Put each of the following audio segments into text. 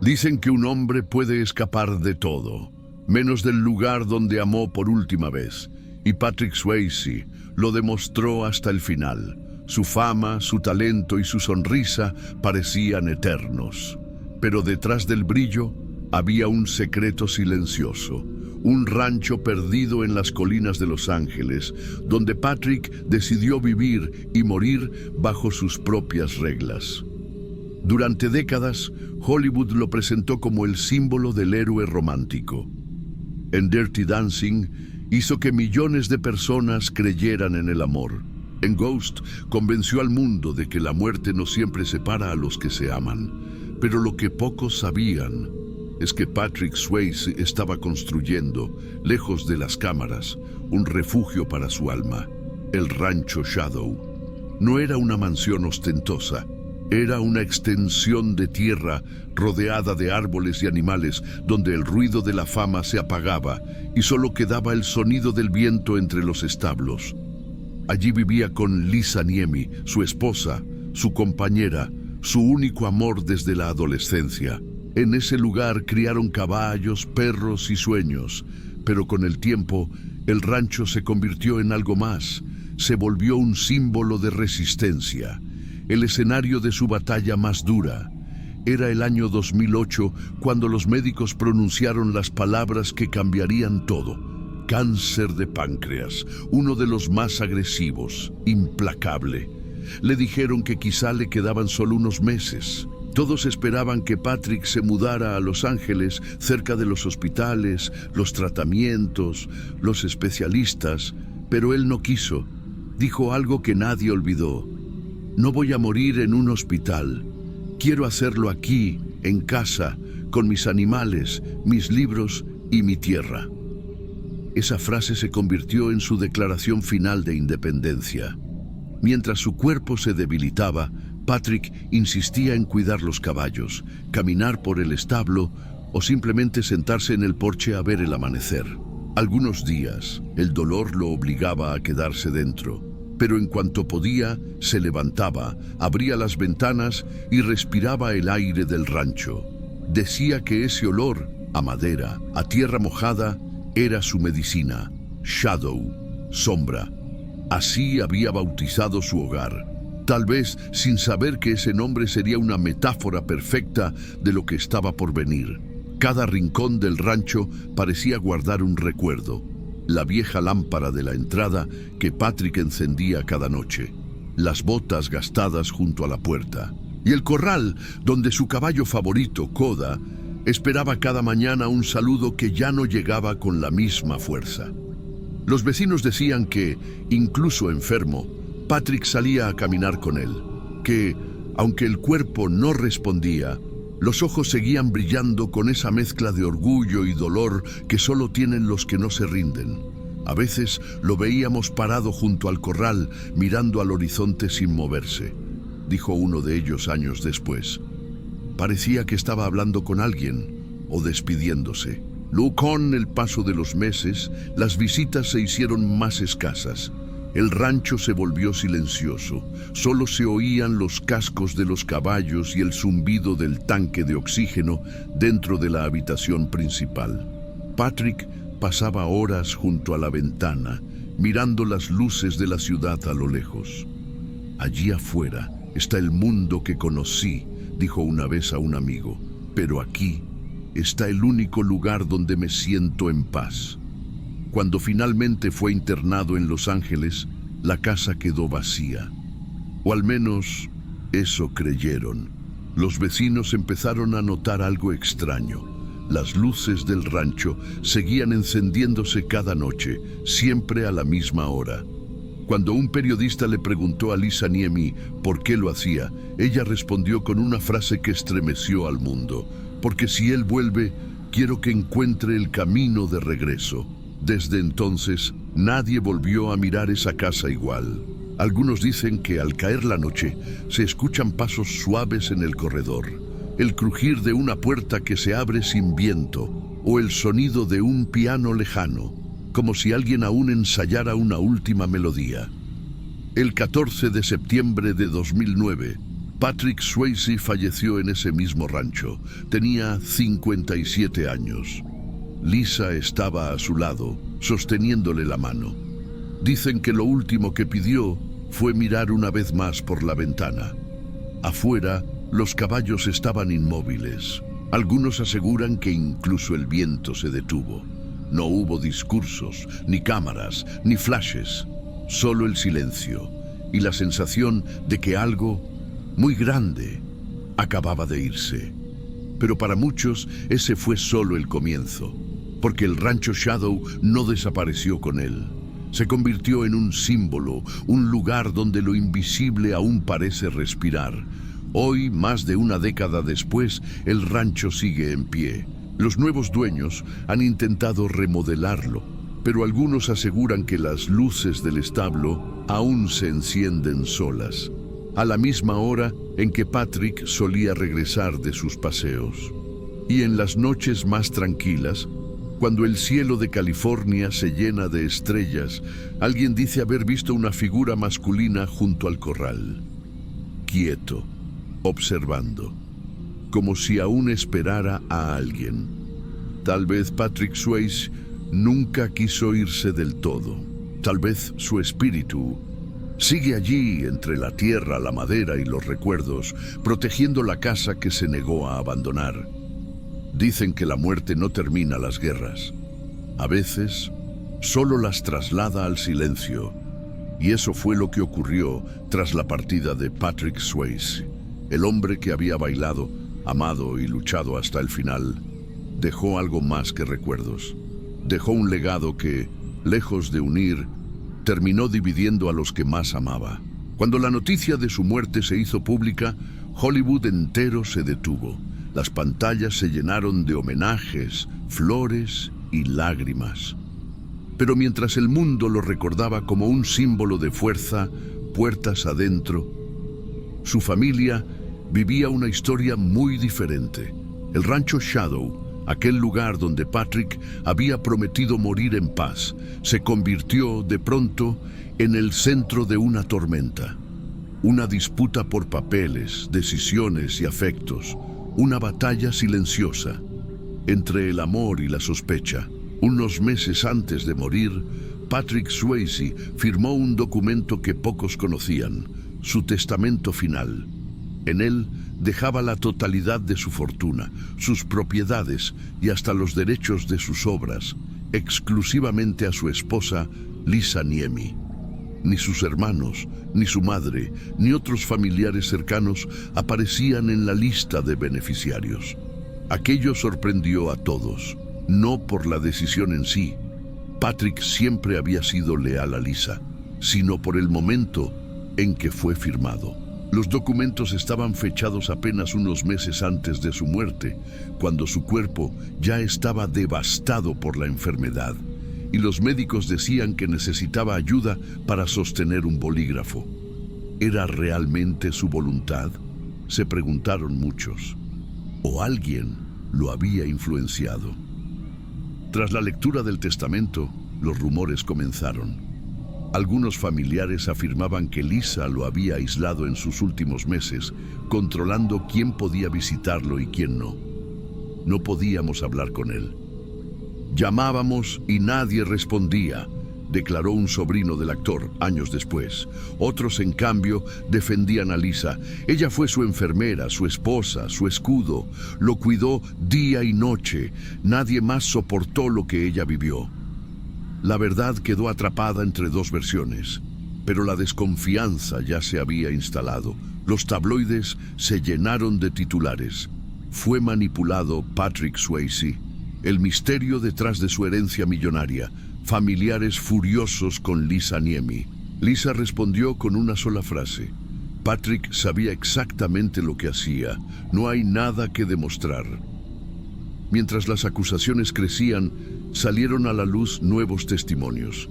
Dicen que un hombre puede escapar de todo, menos del lugar donde amó por última vez, y Patrick Swayze lo demostró hasta el final. Su fama, su talento y su sonrisa parecían eternos. Pero detrás del brillo había un secreto silencioso, un rancho perdido en las colinas de Los Ángeles, donde Patrick decidió vivir y morir bajo sus propias reglas. Durante décadas, Hollywood lo presentó como el símbolo del héroe romántico. En Dirty Dancing hizo que millones de personas creyeran en el amor. En Ghost convenció al mundo de que la muerte no siempre separa a los que se aman. Pero lo que pocos sabían es que Patrick Swayze estaba construyendo, lejos de las cámaras, un refugio para su alma, el Rancho Shadow. No era una mansión ostentosa, era una extensión de tierra rodeada de árboles y animales, donde el ruido de la fama se apagaba y solo quedaba el sonido del viento entre los establos. Allí vivía con Lisa Niemi, su esposa, su compañera, su único amor desde la adolescencia. En ese lugar criaron caballos, perros y sueños, pero con el tiempo el rancho se convirtió en algo más. Se volvió un símbolo de resistencia, el escenario de su batalla más dura. Era el año 2008 cuando los médicos pronunciaron las palabras que cambiarían todo. Cáncer de páncreas, uno de los más agresivos, implacable. Le dijeron que quizá le quedaban solo unos meses. Todos esperaban que Patrick se mudara a Los Ángeles, cerca de los hospitales, los tratamientos, los especialistas, pero él no quiso. Dijo algo que nadie olvidó. No voy a morir en un hospital. Quiero hacerlo aquí, en casa, con mis animales, mis libros y mi tierra. Esa frase se convirtió en su declaración final de independencia. Mientras su cuerpo se debilitaba, Patrick insistía en cuidar los caballos, caminar por el establo o simplemente sentarse en el porche a ver el amanecer. Algunos días, el dolor lo obligaba a quedarse dentro, pero en cuanto podía, se levantaba, abría las ventanas y respiraba el aire del rancho. Decía que ese olor, a madera, a tierra mojada, era su medicina. Shadow, sombra. Así había bautizado su hogar, tal vez sin saber que ese nombre sería una metáfora perfecta de lo que estaba por venir. Cada rincón del rancho parecía guardar un recuerdo. La vieja lámpara de la entrada que Patrick encendía cada noche, las botas gastadas junto a la puerta, y el corral donde su caballo favorito, Coda, esperaba cada mañana un saludo que ya no llegaba con la misma fuerza. Los vecinos decían que, incluso enfermo, Patrick salía a caminar con él, que, aunque el cuerpo no respondía, los ojos seguían brillando con esa mezcla de orgullo y dolor que solo tienen los que no se rinden. A veces lo veíamos parado junto al corral, mirando al horizonte sin moverse, dijo uno de ellos años después. Parecía que estaba hablando con alguien o despidiéndose. Luego, con el paso de los meses, las visitas se hicieron más escasas. El rancho se volvió silencioso. Solo se oían los cascos de los caballos y el zumbido del tanque de oxígeno dentro de la habitación principal. Patrick pasaba horas junto a la ventana, mirando las luces de la ciudad a lo lejos. Allí afuera está el mundo que conocí, dijo una vez a un amigo, pero aquí está el único lugar donde me siento en paz. Cuando finalmente fue internado en Los Ángeles, la casa quedó vacía. O al menos eso creyeron. Los vecinos empezaron a notar algo extraño. Las luces del rancho seguían encendiéndose cada noche, siempre a la misma hora. Cuando un periodista le preguntó a Lisa Niemi por qué lo hacía, ella respondió con una frase que estremeció al mundo: porque si él vuelve, quiero que encuentre el camino de regreso. Desde entonces, nadie volvió a mirar esa casa igual. Algunos dicen que al caer la noche, se escuchan pasos suaves en el corredor, el crujir de una puerta que se abre sin viento, o el sonido de un piano lejano, como si alguien aún ensayara una última melodía. El 14 de septiembre de 2009, Patrick Swayze falleció en ese mismo rancho. Tenía 57 años. Lisa estaba a su lado, sosteniéndole la mano. Dicen que lo último que pidió fue mirar una vez más por la ventana. Afuera, los caballos estaban inmóviles. Algunos aseguran que incluso el viento se detuvo. No hubo discursos, ni cámaras, ni flashes. Solo el silencio y la sensación de que algo muy grande acababa de irse. Pero para muchos ese fue solo el comienzo, porque el rancho Shadow no desapareció con él. Se convirtió en un símbolo, un lugar donde lo invisible aún parece respirar. Hoy, más de una década después, el rancho sigue en pie. Los nuevos dueños han intentado remodelarlo, pero algunos aseguran que las luces del establo aún se encienden solas, a la misma hora en que Patrick solía regresar de sus paseos. Y en las noches más tranquilas, cuando el cielo de California se llena de estrellas, alguien dice haber visto una figura masculina junto al corral, quieto, observando, como si aún esperara a alguien. Tal vez Patrick Swayze nunca quiso irse del todo. Tal vez su espíritu sigue allí entre la tierra, la madera y los recuerdos, protegiendo la casa que se negó a abandonar. Dicen que la muerte no termina las guerras. A veces, solo las traslada al silencio. Y eso fue lo que ocurrió tras la partida de Patrick Swayze. El hombre que había bailado, amado y luchado hasta el final, dejó algo más que recuerdos. Dejó un legado que, lejos de unir, terminó dividiendo a los que más amaba. Cuando la noticia de su muerte se hizo pública, Hollywood entero se detuvo. Las pantallas se llenaron de homenajes, flores y lágrimas. Pero mientras el mundo lo recordaba como un símbolo de fuerza, puertas adentro, su familia vivía una historia muy diferente. El rancho Shadow, aquel lugar donde Patrick había prometido morir en paz, se convirtió de pronto en el centro de una tormenta. Una disputa por papeles, decisiones y afectos. Una batalla silenciosa entre el amor y la sospecha. Unos meses antes de morir, Patrick Swayze firmó un documento que pocos conocían, su testamento final. En él dejaba la totalidad de su fortuna, sus propiedades y hasta los derechos de sus obras, exclusivamente a su esposa, Lisa Niemi. Ni sus hermanos, ni su madre, ni otros familiares cercanos aparecían en la lista de beneficiarios. Aquello sorprendió a todos, no por la decisión en sí. Patrick siempre había sido leal a Lisa, sino por el momento en que fue firmado. Los documentos estaban fechados apenas unos meses antes de su muerte, cuando su cuerpo ya estaba devastado por la enfermedad, y los médicos decían que necesitaba ayuda para sostener un bolígrafo. ¿Era realmente su voluntad?, se preguntaron muchos. ¿O alguien lo había influenciado? Tras la lectura del testamento, los rumores comenzaron. Algunos familiares afirmaban que Lisa lo había aislado en sus últimos meses, controlando quién podía visitarlo y quién no. No podíamos hablar con él. Llamábamos y nadie respondía, declaró un sobrino del actor años después. Otros, en cambio, defendían a Lisa. Ella fue su enfermera, su esposa, su escudo. Lo cuidó día y noche. Nadie más soportó lo que ella vivió. La verdad quedó atrapada entre dos versiones, pero la desconfianza ya se había instalado. Los tabloides se llenaron de titulares. Fue manipulado Patrick Swayze. El misterio detrás de su herencia millonaria. Familiares furiosos con Lisa Niemi. Lisa respondió con una sola frase. Patrick sabía exactamente lo que hacía. No hay nada que demostrar. Mientras las acusaciones crecían, salieron a la luz nuevos testimonios.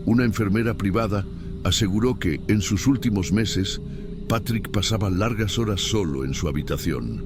Una enfermera privada aseguró que, en sus últimos meses, Patrick pasaba largas horas solo en su habitación.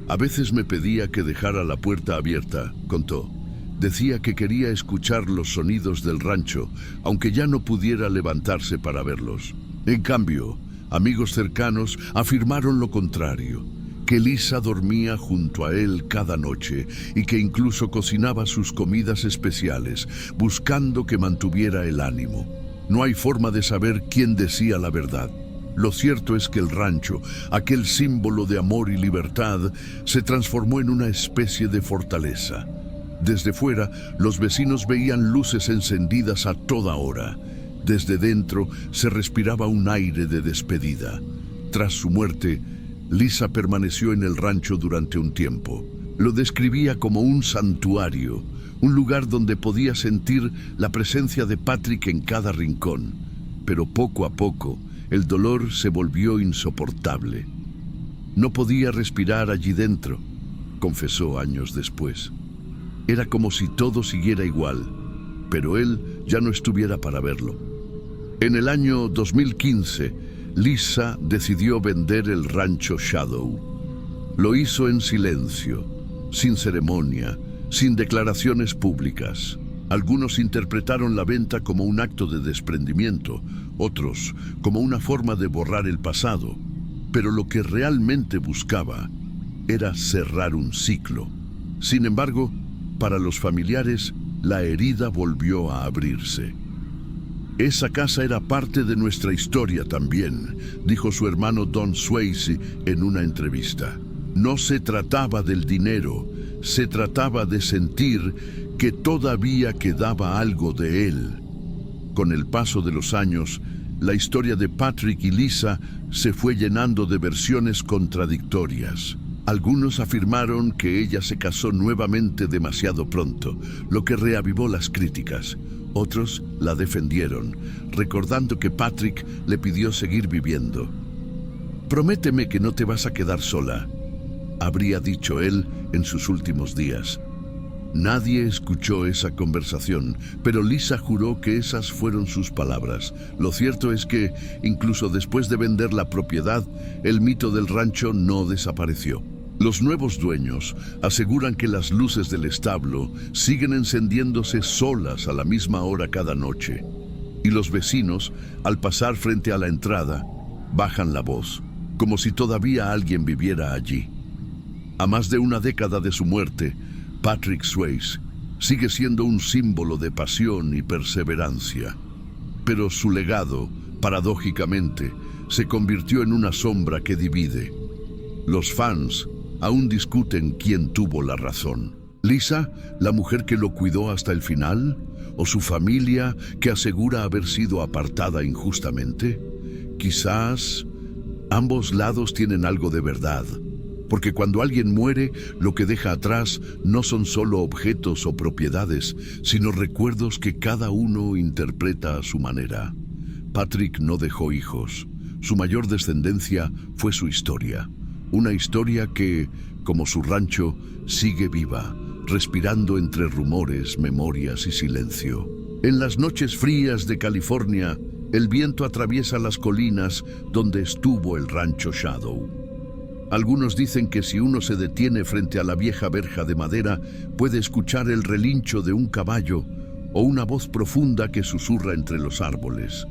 A veces me pedía que dejara la puerta abierta, contó. Decía que quería escuchar los sonidos del rancho, aunque ya no pudiera levantarse para verlos. En cambio, Amigos cercanos afirmaron lo contrario, que Lisa dormía junto a él cada noche y que incluso cocinaba sus comidas especiales, buscando que mantuviera el ánimo. No hay forma de saber quién decía la verdad. Lo cierto es que el rancho, aquel símbolo de amor y libertad, se transformó en una especie de fortaleza. Desde fuera, los vecinos veían luces encendidas a toda hora. Desde dentro se respiraba un aire de despedida. Tras su muerte, Lisa permaneció en el rancho durante un tiempo. Lo describía como un santuario, un lugar donde podía sentir la presencia de Patrick en cada rincón. Pero poco a poco, el dolor se volvió insoportable. No podía respirar allí dentro, confesó años después. Era como si todo siguiera igual, pero él ya no estuviera para verlo. En el año 2015, Lisa decidió vender el rancho Shadow. Lo hizo en silencio, sin ceremonia, sin declaraciones públicas. Algunos interpretaron la venta como un acto de desprendimiento, otros como una forma de borrar el pasado. Pero lo que realmente buscaba era cerrar un ciclo. Sin embargo, para los familiares, la herida volvió a abrirse. Esa casa era parte de nuestra historia también, dijo su hermano Don Swayze en una entrevista. No se trataba del dinero, se trataba de sentir que todavía quedaba algo de él. Con el paso de los años, la historia de Patrick y Lisa se fue llenando de versiones contradictorias. Algunos afirmaron que ella se casó nuevamente demasiado pronto, lo que reavivó las críticas. Otros la defendieron, recordando que Patrick le pidió seguir viviendo. «Prométeme que no te vas a quedar sola», habría dicho él en sus últimos días. Nadie escuchó esa conversación, pero Lisa juró que esas fueron sus palabras. Lo cierto es que, incluso después de vender la propiedad, el mito del rancho no desapareció. Los nuevos dueños aseguran que las luces del establo siguen encendiéndose solas a la misma hora cada noche. Y los vecinos, al pasar frente a la entrada, bajan la voz, como si todavía alguien viviera allí. A más de una década de su muerte, Patrick Swayze sigue siendo un símbolo de pasión y perseverancia. Pero su legado, paradójicamente, se convirtió en una sombra que divide. Los fans aún discuten quién tuvo la razón. ¿Lisa, la mujer que lo cuidó hasta el final? ¿O su familia, que asegura haber sido apartada injustamente? Quizás ambos lados tienen algo de verdad. Porque cuando alguien muere, lo que deja atrás no son solo objetos o propiedades, sino recuerdos que cada uno interpreta a su manera. Patrick no dejó hijos. Su mayor descendencia fue su historia. Una historia que, como su rancho, sigue viva, respirando entre rumores, memorias y silencio. En las noches frías de California, el viento atraviesa las colinas donde estuvo el rancho Shadow. Algunos dicen que si uno se detiene frente a la vieja verja de madera, puede escuchar el relincho de un caballo o una voz profunda que susurra entre los árboles.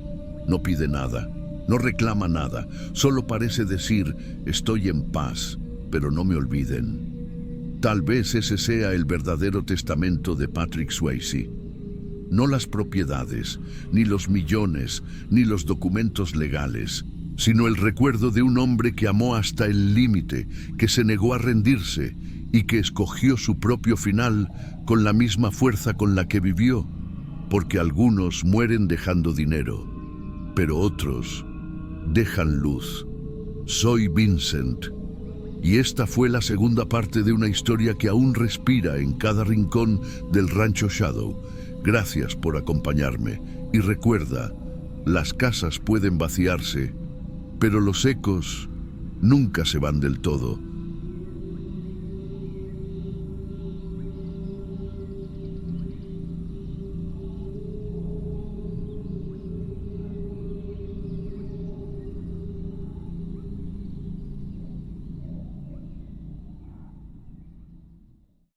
No pide nada, no reclama nada, solo parece decir, estoy en paz, pero no me olviden. Tal vez ese sea el verdadero testamento de Patrick Swayze. No las propiedades, ni los millones, ni los documentos legales, sino el recuerdo de un hombre que amó hasta el límite, que se negó a rendirse y que escogió su propio final con la misma fuerza con la que vivió, porque algunos mueren dejando dinero, pero otros dejan luz. Soy Vincent, y esta fue la segunda parte de una historia que aún respira en cada rincón del rancho Shadow. Gracias por acompañarme, y recuerda, las casas pueden vaciarse, pero los ecos nunca se van del todo.